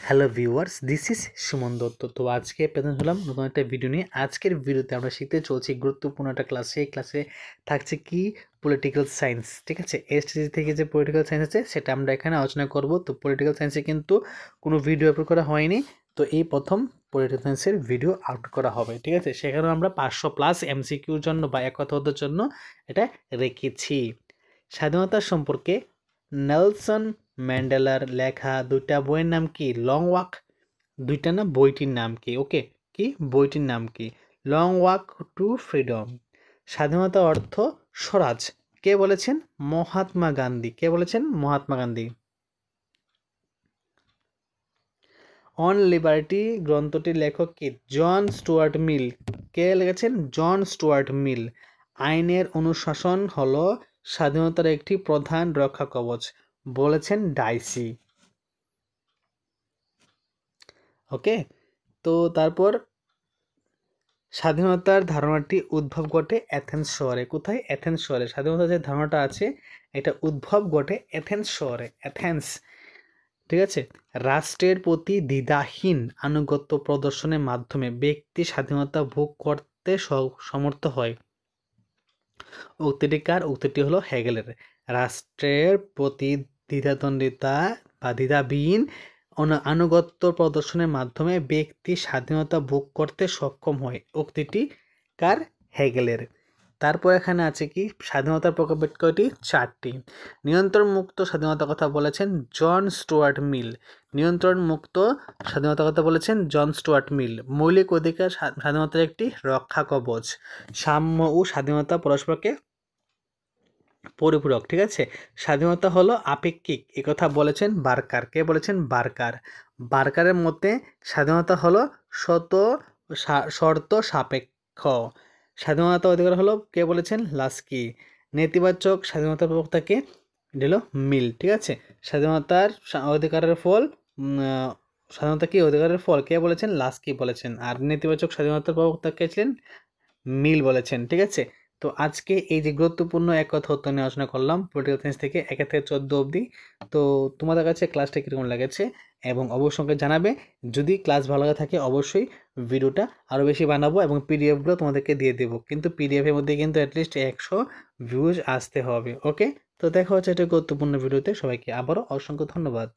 Hello viewers, this is Suman Dutta. তো আজকে present হলাম নতুন একটা ভিডিও নিয়ে। আজকের ভিডিওতে আমরা শিখতে চলছি গুরুত্বপূর্ণ একটা ক্লাস। সেই ক্লাসে থাকছে কি পলিটিক্যাল সায়েন্স, ঠিক আছে। এসটিজি থেকে যে পলিটিক্যাল সায়েন্স আছে সেটা আমরা এখানে আলোচনা করব। তো পলিটিক্যাল সায়েন্সে কিন্তু কোনো ভিডিও আপলোড করা হয়নি, তো এই প্রথম পলিটিক্যাল সায়েন্সের ভিডিও আপলোড করা হবে, ঠিক আছে। সেখানেও আমরা 500+ এমসিকিউর জন্য বা এক কথার জন্য এটা রেখেছি। স্বাধীনতা সম্পর্কে নেলসন ম্যান্ডেলার লেখা দুইটা বইয়ের নাম কি? লং ওয়াক, দুইটা না বইটির নাম কি? ওকে, কি বইটির নাম কি? Long walk two freedom. স্বাধীনতা অর্থ স্বরাজ, কে বলেছেন? মহাত্মা গান্ধী। কে বলেছেন? মহাত্মা গান্ধী। অন লিবার্টি গ্রন্থটির লেখক কি? জন স্টুয়ার্ট মিল। কে লিখেছেন? John Stuart Mill. আইনের অনুশাসন হলো স্বাধীনতার একটি প্রধান রক্ষা কবচ, বলেছেন ডাইসি। ওকে, তো তারপর স্বাধীনতার ধারণাটি উদ্ভব ঘটে অ্যাথেন্স শহরে। কোথায়? অ্যাথেন্স শহরে। স্বাধীনতার যে ধারণাটা আছে এটা উদ্ভব ঘটে অ্যাথেন্স শহরে, অ্যাথেন্স, ঠিক আছে। রাষ্ট্রের প্রতি দ্বিধাহীন আনুগত্য প্রদর্শনের মাধ্যমে ব্যক্তি স্বাধীনতা ভোগ করতে সমর্থ হয়। উক্তিটি কার? উক্তিটি হলো হেগেলের। রাষ্ট্রের প্রতি দ্বিধাদ্বন্দ্বিতা বা দ্বিধাবিহীন আনুগত্য প্রদর্শনের মাধ্যমে ব্যক্তি স্বাধীনতা ভোগ করতে সক্ষম হয়। উক্তিটি কার? হেগেলের। তারপর এখানে আছে কি? স্বাধীনতার প্রকারভেদ কয়টি? 4টি। নিয়ন্ত্রণ মুক্ত স্বাধীনতার কথা বলেছেন জন স্টুয়ার্ট মিল। নিয়ন্ত্রণ মুক্ত স্বাধীনতার কথা বলেছেন জন স্টুয়ার্ট মিল। মৌলিক অধিকার স্বাধীনতার একটি রক্ষা কবচ। সাম্য ও স্বাধীনতা পরস্পরকে পরিপূরক, ঠিক আছে। স্বাধীনতা হলো আপেক্ষিক, এ কথা বলেছেন বার্কার। কে বলেছেন? বার্কার। বার্কারের মতে স্বাধীনতা হলো শর্ত সাপেক্ষ। স্বাধীনতা অধিকার হলো, কে বলেছেন? লাস্কি। নেতিবাচক স্বাধীনতার প্রবক্তাকে দিল মিল, ঠিক আছে। স্বাধীনতার অধিকারের ফল স্বাধীনতা কি অধিকারের ফল, কে বলেছেন? লাস্কি বলেছেন। আর নেতিবাচক স্বাধীনতার প্রবক্তা কে ছিলেন? মিল বলেছেন, ঠিক আছে। তো আজকে এই যে গুরুত্বপূর্ণ এক কথা উত্তর নিয়ে আলোচনা করলাম পলিটিক্যাল সায়েন্স থেকে 1 থেকে 14 অবধি। তো তোমাদের কাছে ক্লাসটা কীরকম লেগেছে এবং অবশ্যই আমাকে জানাবে। যদি ক্লাস ভালো লাগে থাকে অবশ্যই ভিডিওটা আরও বেশি বানাবো এবং পিডিএফগুলো তোমাদেরকে দিয়ে দেবো, কিন্তু পিডিএফের মধ্যে কিন্তু অ্যাটলিস্ট 100 ভিউজ আসতে হবে। ওকে, তো দেখা হচ্ছে একটা গুরুত্বপূর্ণ ভিডিওতে। সবাইকে আবারও অসংখ্য ধন্যবাদ।